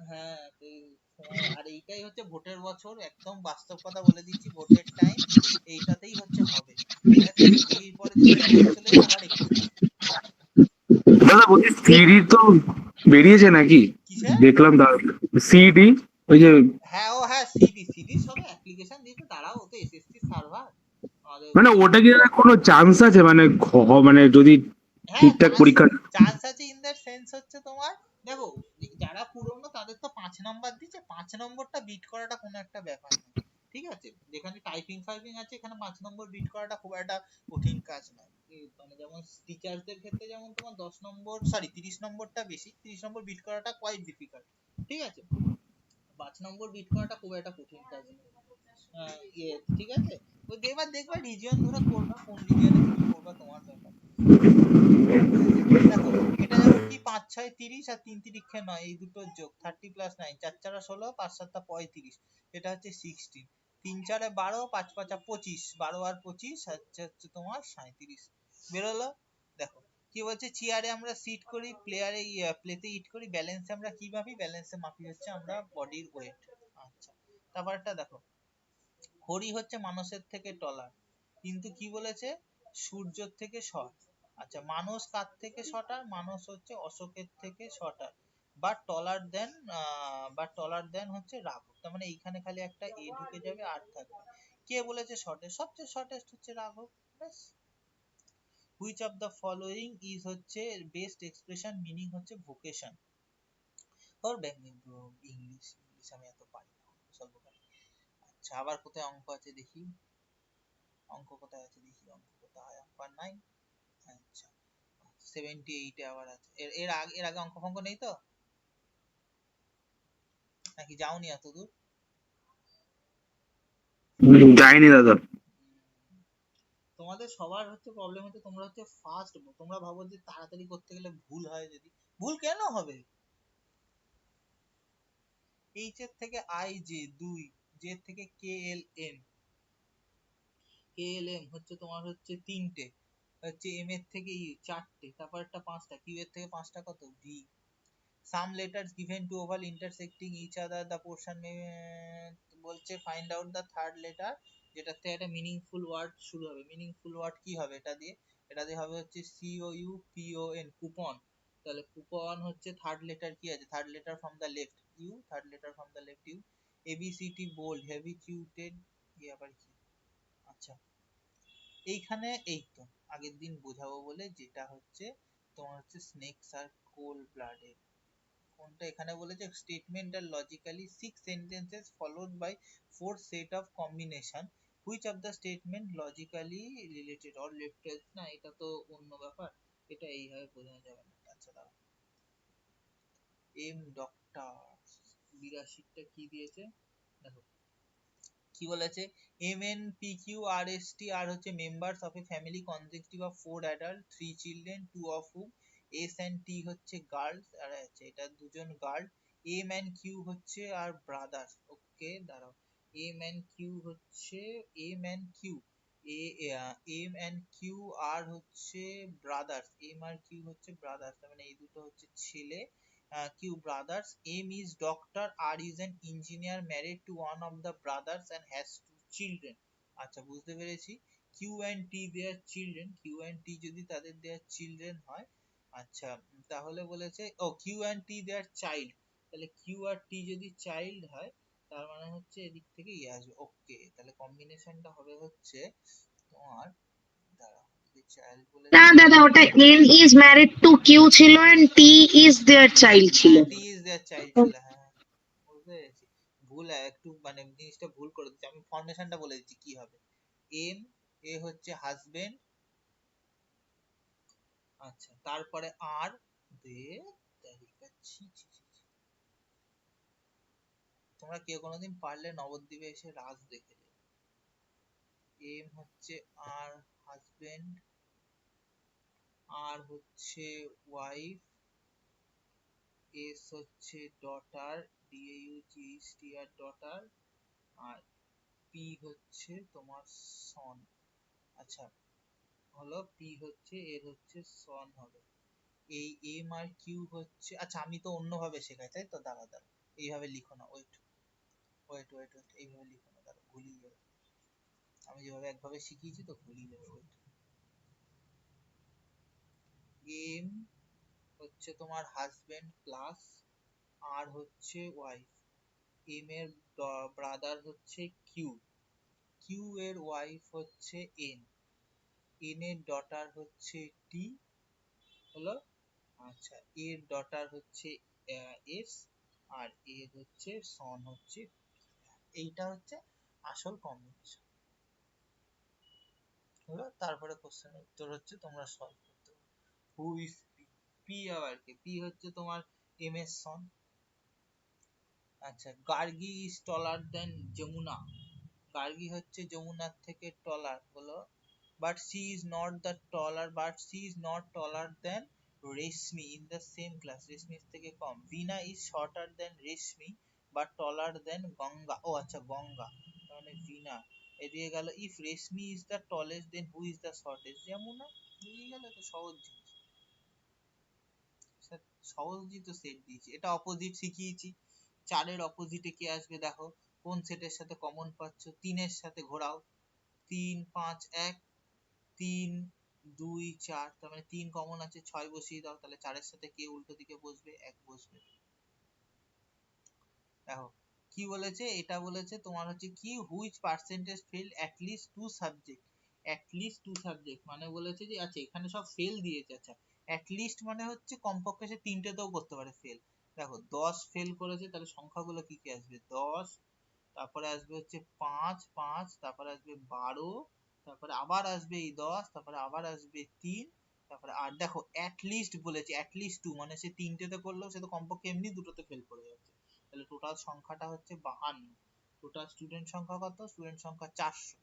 হ্যাঁ, তো এই সময়, আর এইটাই হচ্ছে ভোটের বছর, একদম বাস্তব কথা বলে দিচ্ছি, ভোটের টাইম এইটাতেই হচ্ছে হবে। ঠিক আছে, এরপরে যদি ভোট চলে যায় আবার এক্সাম। দাদা বলছি, সিডি তো বেরিয়েছে নাকি? কিসের? দেখলাম দাদা, সিডি, ওই যে, হ্যাঁ, ও হ্যাঁ, সিডি সিডি সবে অ্যাপ্লিকেশন দিতে দাঁড়াও, ও তো এসএসসি সার্ভার আমাদের। মানে ওটা কি দাদা কোনো চান্স আছে, মানে মানে যদি হ্যাঁ, ঠিকঠাক চান্স, পরীক্ষা? চান্স আছে ইন দ্যাট সেন্স হচ্ছে তোমার, দেখো, যারা পুরনো তাদের তো 5 নম্বর দিচ্ছে, 5 নম্বরটা বিট করাটা কোনো একটা ব্যাপার না। ঠিক আছে, যেখানে টাইপিং ফাইপিং আছে, এখানে 5 নম্বর বিট করাটা খুব একটা কঠিন কাজ নয়। মানে যেমন টিচারদের ক্ষেত্রে যেমন তোমার 10 নম্বর, সরি 30 নম্বরটা বেশি, 30 নম্বর বিট করাটা কোয়াইট ডিফিকাল্ট। ঠিক আছে, 5 নম্বর বিট করাটা খুব একটা কঠিন কাজ নয়। ঠিক আছে, ওই এবার দেখবা রিজিয়ন ধরে করবা, কোন রিজিয়নে তুমি করবা তোমার ব্যাপার। বুঝেছো? দেখো, এটা যেমন কি 5 6 30 আর 3 3 9, এই দুটোর যোগ 30 + 9, 4 4 16, 5 7 35, এটা হচ্ছে 16, 3 4 12, 5 5 25, 12 আর 25 হচ্ছে তোমার 37 বেরোলো। দেখো কি বলছে, চেয়ারে আমরা সিট করি, প্লেয়ারে প্লেতে ইট করি, ব্যালেন্সে আমরা কি মাপি, ব্যালেন্সে মাপি হচ্ছে আমরা বডির ওয়েট। আচ্ছা, তারপরটা দেখো, হরি হচ্ছে মানুষের থেকে টলার, কিন্তু কি বলেছে, সূর্যের থেকে শর্ট। আচ্ছা, মানুষ কার থেকে শর্টার, মানুষ হচ্ছে অশোকের থেকে শর্টার, বা টলার দেন হচ্ছে রাঘব। তার মানে এইখানে খালি একটা এ ঢুকে যাবে, আর থাকবে। কে বলেছে শর্টেস্ট, সবচেয়ে শর্টেস্ট হচ্ছে রাঘব। ব্যাস। Which of the following is হচ্ছে বেস্ট এক্সপ্রেশন মিনিং হচ্ছে ভোকেশন। ওর ইংলিশ, ইংলিশ আমি এত পারি না, স্বল্প পারি। আচ্ছা, আবার কোথায় অঙ্ক আছে দেখি, অঙ্ক কোথায় আছে দেখি, অঙ্ক কোথায়, অঙ্ক আর নাই। আচ্ছা, 78 এ আবার আছে, এর আগে অঙ্ক ফঙ্ক নেই তো, নাকি যাওনি এত দূর? যায়নি দাদা। তোমাদের সবার হচ্ছে প্রবলেম হচ্ছে, তোমরা হচ্ছে ফার্স্ট, তোমরা ভাবো যে তাড়াতাড়ি করতে গেলে ভুল হয়, যদি ভুল কেন হবে? এইচ এর থেকে আই জে 2, জে থেকে কে এল এম, কে এল এম হচ্ছে তোমার হচ্ছে 3টে, হচ্ছে এম এর থেকে ই 4টে, তারপর একটা 5টা, কিউ এর থেকে 5টা কত, V. Some letters given to oval intersecting each other, the portion বলছে find out the third letter, যেটাতে একটা মিনিংফুল ওয়ার্ড শুরু হবে। মিনিংফুল ওয়ার্ড কি হবে এটা দিয়ে? এটা দিয়ে হবে হচ্ছে C O U P O N, coupon. তাহলে কুপন হচ্ছে থার্ড লেটার কি আছে, third letter from the left U, third letter from the left U. A B C T bold, habituated, এই আবার কি? আচ্ছা, এইখানে এই তো আগের দিন বোঝাবো বলে যেটা হচ্ছে তোমার হচ্ছে স্নেকস আর কোল্ড ব্লাডেড, কোনটা এখানে বলেছে, statement R logically 6 sentences followed by 4 set of combination, which of the statement logically related or left out, না এটা তো অন্য ব্যাপার, এটা এইভাবে বোঝানো যাবে না। আচ্ছা দাঁড়াও, এম ডক্টর 82টা কি দিয়েছে, দেখো কি বলেছে, M N P Q R S T are হচ্ছে members of a family consisting of 4 adult 3 children 2 of whom S and T হচ্ছে গার্লস, আর আছে এটা দুজন গার্ল। এম এন্ড কিউ হচ্ছে আর ব্রাদার্স। ওকে দাঁড়াও, এম এন্ড কিউ হচ্ছে, M and Q, এ M and Q are হচ্ছে ব্রাদার্স, এম আর কিউ হচ্ছে ব্রাদার্স, তার মানে এই দুটো হচ্ছে ছেলে। Q brothers, M is doctor, R is an engineer, married to one of the brothers and has two children. আচ্ছা বুঝতে পেরেছি। Q and T their children, Q and T যদি তাদের দেয়ার চিলড্রেন হয়, আচ্ছা তাহলে বলেছে ও Q and T there child, তাহলে কিউ আর টি যদি চাইল্ড হয় তার মানে হচ্ছে এদিক থেকে ইয়ে আসবে। ওকে, তাহলে কম্বিনেশনটা হবে হচ্ছে তোমার, দাঁড়াও, যদি চাইল্ড না বলেছে, দাদা, ওটা N is married to Q ছিল and T is their child ছিল। হ্যাঁ টি ইজ দেয়ার চাইল্ড ছিল, হ্যাঁ হ্যাঁ, বুঝতে পেরেছি। ভুল একটু মানে জিনিসটা ভুল করে দিচ্ছি আমি, ফর্মেশনটা বলে দিচ্ছি কি হবে। এম, এ হচ্ছে হাজবেন্ড, আচ্ছা তারপরে আর, দে তারিকা, ছি ছি ছি ছি। তোমরা কেউ কোনোদিন পারলে নবদ্বীপে এসে রাজ দেখে যাও। এম হচ্ছে আর হাজবেন্ড, আর হচ্ছে ওয়াইফ, এস হচ্ছে ডটার, DAUGHTR ডটার, আর পি হচ্ছে তোমার সন। আচ্ছা হলো, পি হচ্ছে এর হচ্ছে সন হবে। এই এম আর কিউ হচ্ছে, আচ্ছা আমি তো অন্যভাবে শেখাই তাই তো, দাঁড়া দাঁড়া, এইভাবে লিখো না, ওয়েট ওয়েট ওয়েট ওয়েট, এইভাবে লিখো না, দাঁড়া ভুলিয়ে যাবে, আমি যেভাবে একভাবে শিখিয়েছি তো ভুলিয়ে যাবে। ওয়েট, এম হচ্ছে তোমার হাজবেন্ড প্লাস আর হচ্ছে ওয়াইফ, এম এর ব্রাদার হচ্ছে কিউ, কিউ এর ওয়াইফ হচ্ছে এন, এন এর ডটার হচ্ছে টি, হলো। আচ্ছা এর ডটার হচ্ছে এস, আর এর হচ্ছে সন হচ্ছে, এইটা হচ্ছে আসল কম্বিনেশন, হলো। তারপরে কোশ্চেনের উত্তর হচ্ছে তোমরা সলভ করতে পারো। হু ইজ পি, পি আবার কি, পি হচ্ছে তোমার এম এর সন। আচ্ছা Gargi is taller than Yamuna, Gargi হচ্ছে যমুনার থেকে টলার, হলো। But she is not the taller, but she is not taller than Reshmi in the same class, রেশমির থেকে কম। Veena is shorter than Reshmi but taller than Ganga, ও আচ্ছা গঙ্গা, মানে ভিনা। এদিকে গেল if Reshmi is the tallest then who is the shortest, Yamuna. এদিকে গেল তো সহজ জিনিস, সহজই তো সেট দিয়েছি, এটা অপোজিট শিখিয়েছি। চারের অপোজিটে কে আসবে দেখো, কোন সেটের সাথে কমন পাচ্ছ, তিনের সাথে ঘোরাও, 3 5 1, 3 2 4, তার মানে 3 কমন আছে, 6 বসিয়ে দাও, তাহলে 4-এর সাথে কে উল্টো দিকে বসবে, 1 বসবে। দেখো কি বলেছে, এটা বলেছে তোমার হচ্ছে কি, which percentage fail at least two subject, at least two subject মানে বলেছে যে, আচ্ছা এখানে সব ফেল দিয়েছে, আচ্ছা অ্যাট লিস্ট মানে হচ্ছে কমপক্ষে সে তিনটেতেও করতে পারে ফেল। দেখো 10 ফেল করেছে, তাহলে সংখ্যাগুলো কি কি আসবে, 10, তারপরে আসবে হচ্ছে 5 5, তারপরে আসবে 12, তারপরে আবার আসবে এই 10, তারপরে আবার আসবে 3, তারপরে আর দেখো অ্যাট লিস্ট বলেছে, অ্যাট লিস্ট 2 মানে সে তিনটেতে করলেও সে তো কমপক্ষে এমনি দুটোতে ফেল করে যাচ্ছে, তাহলে টোটাল সংখ্যাটা হচ্ছে 52। টোটাল স্টুডেন্ট সংখ্যা কত, স্টুডেন্ট সংখ্যা 400,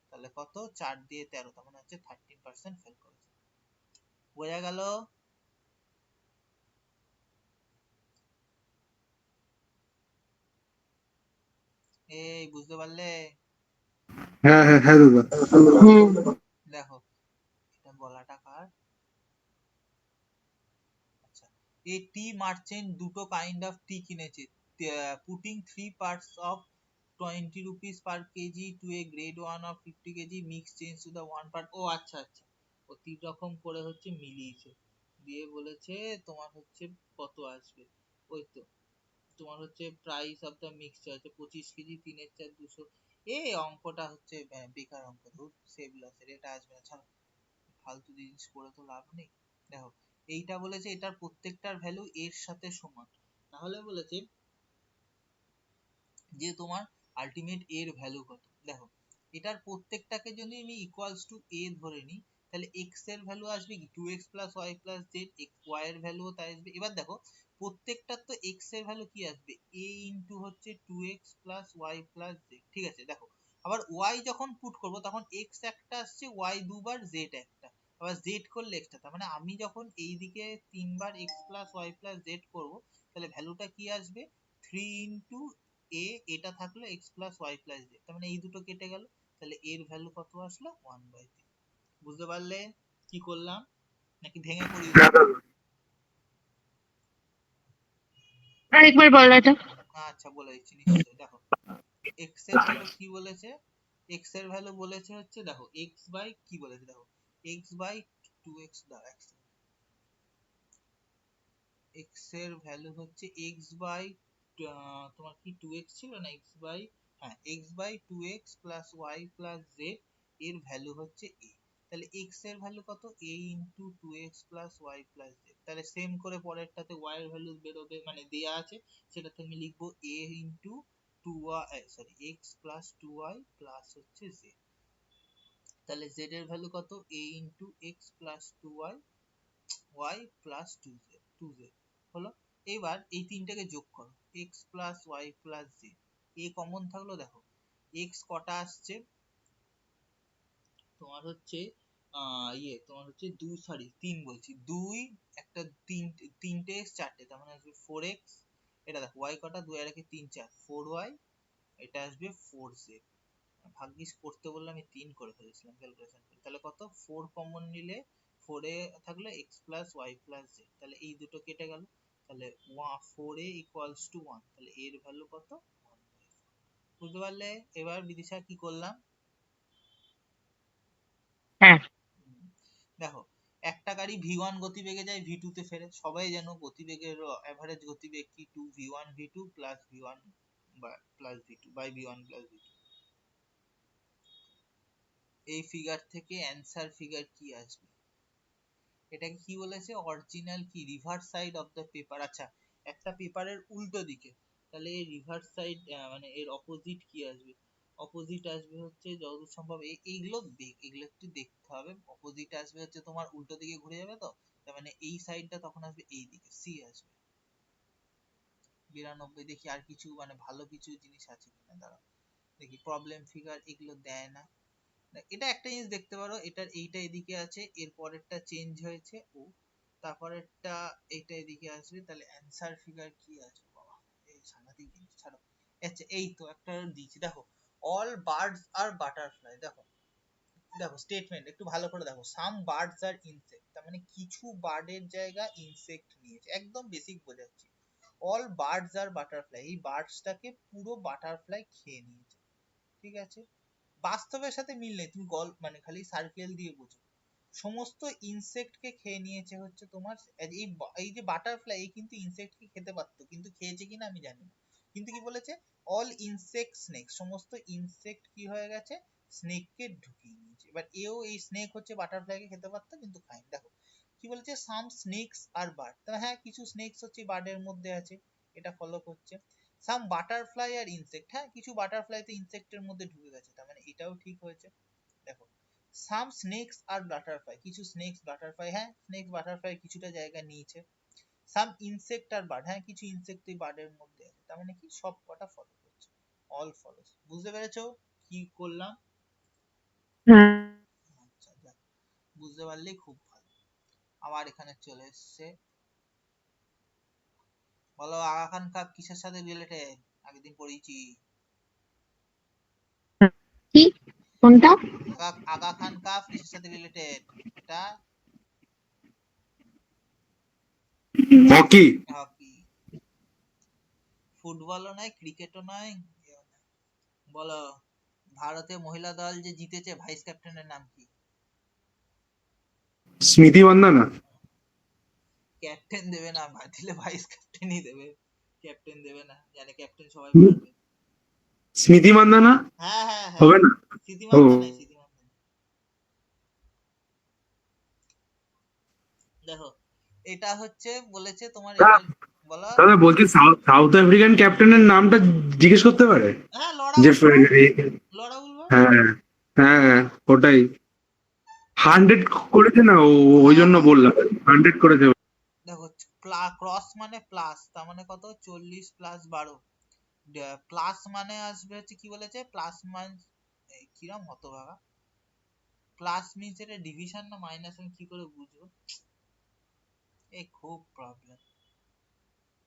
তাহলে কত, 4 দিয়ে 13, তার মানে হচ্ছে 13% ফেল করেছে। বোঝা গেল? এই বুঝতে পারলে? হ্যাঁ হ্যাঁ হ্যাঁ দাদা। দেখো এটা গলাটা কার, আচ্ছা এ টি মার্চেন্ট দুটো কাইন্ড অফ টি কিনেছে, putting 3 parts of 20 rupees per kg to a grade 1 of 50 kg mix change to the 1 part, ও আচ্ছা আচ্ছা, ও 3 রকম করে হচ্ছে মিলিয়েছে, দিয়ে বলেছে তোমার হচ্ছে কত আসবে, ওই তো তোমার হচ্ছে প্রাইস অফ দ্য মিক্সচার হচ্ছে 25 কেজি, 3 4 200, এই অঙ্কটা হচ্ছে বেকার অঙ্ক, ধুর সেভ লসের, এটা আসবে না, ছাড়ো, ফালতু জিনিস করে তো লাভ নেই। দেখো এইটা বলেছে এটার প্রত্যেকটার ভ্যালু এর সাথে সমান, তাহলে বলেছে যে তোমার আলটিমেট এর ভ্যালু কত। দেখো এটার প্রত্যেকটাকে যদি আমি ইকুয়ালস টু এ ধরে নিই, তাহলে এক্স এর ভ্যালু আসবে কি 2x plus y plus z, y এর ভ্যালু তাই আসবে। এবার দেখো প্রত্যেকটার তো এক্স এর ভ্যালু কি আসবে, a ইনটু হচ্ছে 2x plus y plus Z, ঠিক আছে। দেখো আবার ওয়াই যখন পুট করব তখন এক্স একটা আসছে, ওয়াই দুবার, জেড একটা, আবার জেড করলে এক্সটা, তার মানে আমি যখন এইদিকে 3 বার x plus y plus z করবো, তাহলে ভ্যালুটা কি আসবে, 3 ইনটু এ, এটা থাকলো x plus y plus z, তার মানে এই দুটো কেটে গেল, তাহলে এর ভ্যালু কত আসলো 1/3। বুঝতে পারলে কি করলাম নাকি ভেঙে করিয়ে না দেবো? দাদা, আরেকবার বলো এটা। আচ্ছা বলে দিচ্ছি নিশ্চয়ই। দেখো x এর ভ্যালু কি বলেছে, x এর ভ্যালু বলেছে হচ্ছে দেখো x বাই কি বলেছে দেখো x বাই 2x দ্বারা x এর ভ্যালু হচ্ছে x বাই তোমার কি 2x ছিল না x বাই, হ্যাঁ x by 2x plus y plus z এর ভ্যালু হচ্ছে a। তাহলে x এর ভ্যালু কত a into 2x plus y plus z। তাহলে সেম করে পরেরটাতে y এর ভ্যালু বেরোবে মানে দেয়া আছে, সেটাতে আমি লিখবো a into 2y sorry x plus 2y plus হচ্ছে z। তাহলে z এর ভ্যালু কত a into x plus 2y y plus 2z হলো। এবার এই তিনটাকে যোগ করো x plus y plus z, a common থাকলো দেখো x কটা আসছে তোমার হচ্ছে তোমার হচ্ছে 3 বলছি 2 একটা 3টে x 4টে, তার মানে আসবে 4x। এটা দেখো y কটা 2 আর 1 3 4 4y, এটা আসবে 4z। ভাগ্যিস করতে বললে আমি 3 করে ফেলেছিলাম ক্যালকুলেশন করে। তাহলে কত 4 কমন নিলে 4 এ থাকলো x plus y plus z, তাহলে এই দুটো কেটে গেল, তাহলে 4a ইকুয়ালস টু 1, তাহলে এর ভ্যালু কত 1। বুঝতে পারলে এবার বিদিশা কি করলাম? হ্যাঁ। দেখো একটা গাড়ি v1 গতিবেগে যায় v2 তে ফেরে, সবাই জানো গতিবেগের এভারেজ গতিবেগ কি 2v1 v2 plus v1 plus v2 by v1 plus v2। এই ফিগার থেকে অ্যান্সার ফিগার কি আসবে? এটাকে কি বলেছে অরিজিনাল কি reverse side of the paper. আচ্ছা একটা পেপারের উল্টো দিকে, তাহলে এই রিভার্স সাইড মানে এর অপোজিট কি আসবে? অপোজিট আসবে হচ্ছে যতদূর সম্ভব এইগুলো এগুলো একটু দেখতে হবে। অপোজিট আসবে হচ্ছে তোমার উল্টো দিকে ঘুরে যাবে, তো তার মানে এই সাইডটা তখন আসবে এই দিকে সি আসবে 92। দেখি আর কিছু মানে ভালো কিছু জিনিস আছে কিনা, দাঁড়াও দেখি। প্রবলেম ফিগার এগুলো দেয় না। এটা একটা জিনিস দেখতে পারো, এটার এইটা এদিকে আছে, এর পরেরটা চেঞ্জ হয়েছে ও, তারপরেরটা এইটা এদিকে আসবে, তাহলে অ্যান্সার ফিগার কি আসবে বাবা? এই সাংঘাতিক জিনিস, ছাড়ো। আচ্ছা এই তো একটা দিয়েছি দেখো, অল বার্ডস আর বাটারফ্লাই। দেখো দেখো স্টেটমেন্ট একটু ভালো করে দেখো, সাম বার্ডস আর ইনসেক্ট, তার মানে কিছু বার্ডের জায়গা ইনসেক্ট নিয়েছে, একদম বেসিক বোঝাচ্ছি। অল বার্ডস আর বাটারফ্লাই, এই বার্ডসটাকে পুরো বাটারফ্লাই খেয়ে নিয়েছে, ঠিক আছে। বাস্তবের সাথে মিল নেই, তুমি গল্প মানে খালি সার্কেল দিয়ে বোঝো। সমস্ত ইনসেক্ট কে খেয়ে নিয়েছে হচ্ছে তোমার এই যে বাটারফ্লাই, এই কিন্তু ইনসেক্ট কে খেতে পারতো, কিন্তু খেয়েছে কিনা আমি জানি না। কিন্তু কি বলেছে অল ইনসেক্ট স্নেক, সমস্ত ইনসেক্ট কি হয়ে গেছে স্নেক কে ঢুকিয়ে নিয়েছে। এবার এও এই স্নেক হচ্ছে বাটারফ্লাই কে খেতে পারতো কিন্তু খায়নি। দেখো কি বলেছে সাম স্নেকস আর বার্ড, তাহলে হ্যাঁ কিছু স্নেকস হচ্ছে বার্ডের মধ্যে আছে, এটা ফলো করছে। সাম বাটারফ্লাই আর ইনসেক্ট, হ্যাঁ কিছু বাটারফ্লাই তো ইনসেক্টের মধ্যে ঢুকে গেছে, তার মানে এটাও ঠিক হয়েছে। দেখো সাম স্নেকস আর বাটারফ্লাই, কিছু স্নেকস বাটারফ্লাই, হ্যাঁ স্নেকস বাটারফ্লাই কিছুটা জায়গা নিয়েছে। সাম ইনসেক্ট আর বার্ড, হ্যাঁ কিছু ইনসেক্ট এই বার্ডের মধ্যে আছে, তার মানে কি সব কটা ফলো করছে, অল ফলোস। বুঝতে পেরেছো কি করলাম? হ্যাঁ। আচ্ছা যাক, বুঝতে পারলেই খুব ভালো। আবার এখানে চলে এসছে, বলো আগা খান কাপ কিসের সাথে রিলেটেড? আগের দিন পড়েছি। কি? কোনটা? আগা খান কাপ কিসের সাথে রিলেটেড? এটা হকি। হকি। ফুটবলও নয় ক্রিকেটও নয়, বলো ভারতীয় মহিলা দল যে জিতেছে ভাইস ক্যাপ্টেনের নাম কি? স্মৃতি মান্দানা। ক্যাপ্টেন দেবে না, দিলে ভাইস ক্যাপ্টেনই দেবে, ক্যাপ্টেন দেবে না, জানে ক্যাপ্টেন সবাই পারবে। স্মৃতি মান্দানা হ্যাঁ হ্যাঁ হ্যাঁ, হবে না? ও স্মৃতিমান্না নাই, স্মৃতিমান্না নাই। দেখো এটা হচ্ছে বলেছে তোমার এটা, বলো। দাদা বলছি সাউথ আফ্রিকান ক্যাপ্টেনের নামটা জিজ্ঞেস করতে পারে? হ্যাঁ লড়া যে উলফ, লড়া উলফ। হ্যাঁ হ্যাঁ ওটাই 100 করেছে না ও, ওই হ্যাঁ জন্য হ্যাঁ বললাম 100 করেছে। দেখো ক্রস মানে প্লাস, তার মানে কত 40 প্লাস 12, প্লাস মানে আসবে হচ্ছে কি বলেছে প্লাস মান, কিরম হতভাগা, প্লাস মিনস এটা ডিভিশন না মাইনাস, আমি কি করে বুঝবো, এই খুব প্রবলেম।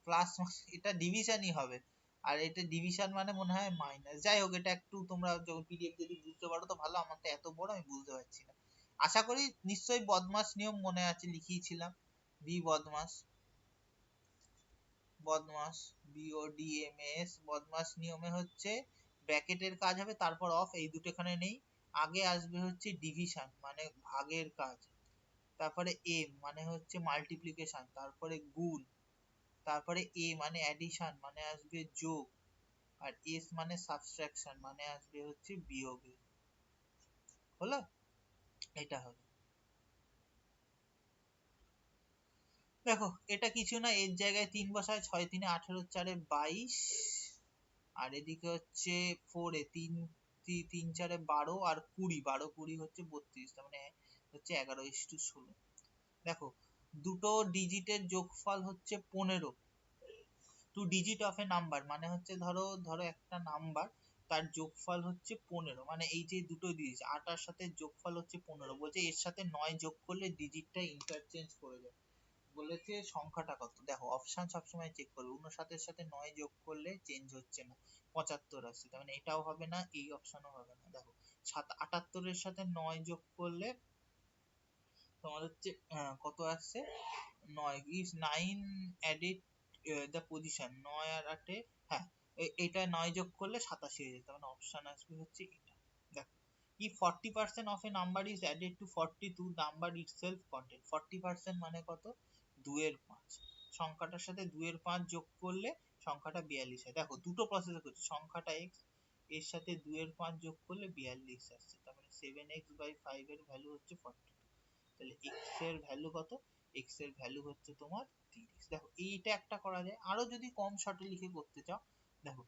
প্লাস এটা ডিভিশনই হবে, আর এটা ডিভিশন মানে মনে হয় মাইনাস। যাই হোক, এটা একটু তোমরা পিডিএফ যদি বুঝতে পারো তো ভালো, আমার তো এত বড় আমি বুঝতে পারছি না। আশা করি নিশ্চয়ই বদমাস নিয়ম মনে আছে, লিখিয়েছিলাম। বি বদমাস, বদমাস BODMAS, বদমাস নিয়মে হচ্ছে ব্র্যাকেটের কাজ হবে, তারপর অফ, এই দুটো এখানে নেই। আগে আসবে হচ্ছে ডিভিশন মানে ভাগের কাজ, তারপরে এম মানে হচ্ছে মাল্টিপ্লিকেশন, তারপরে গুণ, তারপরে এ মানে অ্যাডিশন মানে আসবে যোগ, আর এস মানে সাবট্রাকশন মানে আসবে হচ্ছে বিয়োগে। হলো? এটা হলো। দেখো এটা কিছু না, এর জায়গায় 3 বসায়, 6 3 18 4 22, আর এদিকে হচ্ছে 4 এ 3 3 4 12 আর 20, 12 20 হচ্ছে 32, তার মানে হচ্ছে 11:16। দেখো দুটো ডিজিটের যোগফল হচ্ছে 15, two digit of a number মানে হচ্ছে ধরো ধরো একটা নাম্বার, তার যোগফল হচ্ছে 15, মানে এই যে দুটো ডিজিট 8 এর সাথে যোগফল হচ্ছে 15, বলছে এর সাথে 9 যোগ করলে ডিজিটটা ইন্টারচেঞ্জ করে যাবে। বলেছে সংখ্যাটা কত, দেখো অপশন সবসময় চেক করবে, 59 এর সাথে 9 যোগ করলে চেঞ্জ হচ্ছে না, 75 আসছে, তার মানে এটাও হবে না, এই অপশনও হবে না। দেখো 78 এর সাথে 9 যোগ করলে তোমার হচ্ছে কত আসছে, 9 is 9 added the position, 9 আর 8 এ, হ্যাঁ এটা 9 যোগ করলে 87 হয়ে যেত, মানে অপশন আসবে হচ্ছে এটা। দেখো if 40% of a number is added to 42, number itself contain, 40% মানে কত, 2 এর 5, সংখ্যাটার সাথে 2 এর 5 যোগ করলে সংখ্যাটা 42 হয়। দেখো দুটো প্রসেসে করছি, সংখ্যাটা x এর সাথে 2 এর 5 যোগ করলে 42 আসছে, তার মানে 7x/5 এর ভ্যালু হচ্ছে 42। তাহলে x এর ভ্যালু কত, x এর ভ্যালু হচ্ছে তোমার 30। দেখো এইটা একটা করা যায়, আরো যদি কম শর্টে লিখে করতে চাও, দেখো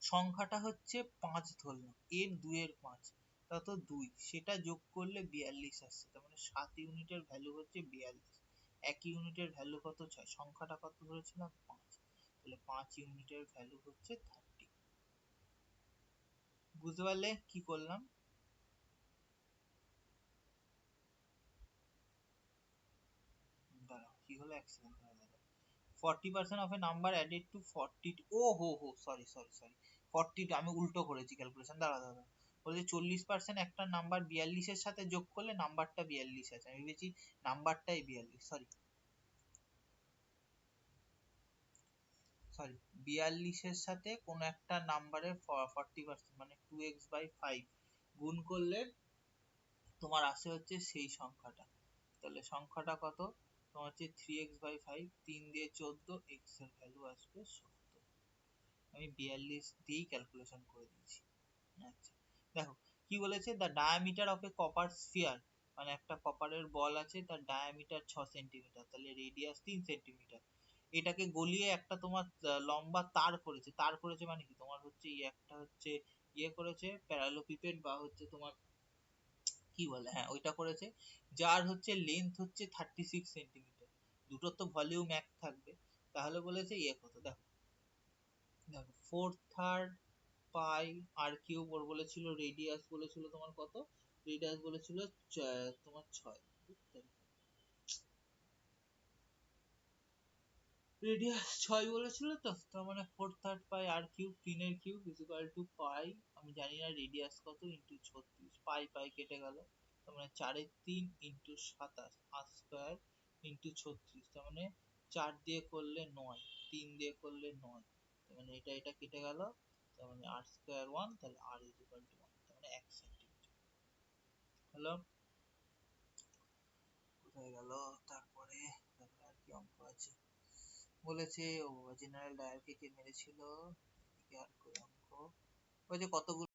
সংখ্যাটা হচ্ছে 5 ধরলাম, এর 2 এর 5 তত 2, সেটা যোগ করলে 42 আসছে, তার মানে 7 ইউনিটের ভ্যালু হচ্ছে 42, 1 ইউনিটের ভ্যালু কত 6, সংখ্যাটা কত ধরেছিলাম 5, তাহলে 5 ইউনিটের ভ্যালু হচ্ছে 30। বুঝতে পারলে কি করলাম? দাঁড়াও কি হলো, এক সেকেন্ড দাঁড়াও। 40% of a number added to 40, ও হো হো সরি সরি সরি, 40 আমি উল্টো করেছি ক্যালকুলেশন, দাঁড়া দাঁড়া, বলছে 40% একটা নাম্বার 42 এর সাথে যোগ করলে নাম্বারটা 42 আছে, আমি ভেবেছি নাম্বারটাই 42, সরি সরি, 42 এর সাথে কোন একটা নাম্বারের 40% মানে 2x/5 গুণ করলে তোমার আসে হচ্ছে সেই সংখ্যাটা, তাহলে সংখ্যাটা কত, তোমার হচ্ছে 3x/5, 3 দিয়ে 14, x এর ভ্যালু আসবে 70। আমি 42 দিয়েই ক্যালকুলেশন করে দিয়েছি। আচ্ছা দেখো কি বলেছে, the diameter of A copper sphere, মানে একটা কপারের বল আছে, তার ডায়ামিটার 6 সেন্টিমিটার, তাহলে রেডিয়াস 3 সেন্টিমিটার, এটাকে গলিয়ে একটা তোমার লম্বা তার করেছে, তার করেছে মানে কি তোমার হচ্ছে একটা হচ্ছে করেছে প্যারালোপিপেড বা হচ্ছে তোমার কি বলে, হ্যাঁ ওইটা করেছে, যার হচ্ছে লেন্থ হচ্ছে 36 সেন্টিমিটার, দুটোর তো ভলিউম এক থাকবে, তাহলে বলেছে কত, দেখো দেখো 4/3 পাই আর কিউব, ওর বলেছিল রেডিয়াস বলেছিল তোমার কত, রেডিয়াস বলেছিল তোমার 6, রেডিয়াস 6 বলেছিল তো, তার মানে 4/3 পাই আর কিউব, 3 এর কিউব ইকুয়াল টু পাই, আমি জানি না রেডিয়াস কত, ইনটু 36, পাই পাই কেটে গেল, তার মানে 4 এর 3 ইনটু 27 আর স্কয়ার ইনটু 36, তার মানে 4 দিয়ে করলে 9, 3 দিয়ে করলে 9, তার মানে এটা এটা কেটে গেল, তার মানে r স্কয়ার 1, তাহলে r ইজ ইকুয়াল টু 1, তার মানে 1 সেন্টিমিটার। হ্যালো, কোথায় গেল, তারপরে তারপরে আর কি অঙ্ক আছে, বলেছে ও জেনারেল ডায়ারকে কে মেরেছিল, এদিকে আর কই অঙ্ক, ওই যে কতগুলো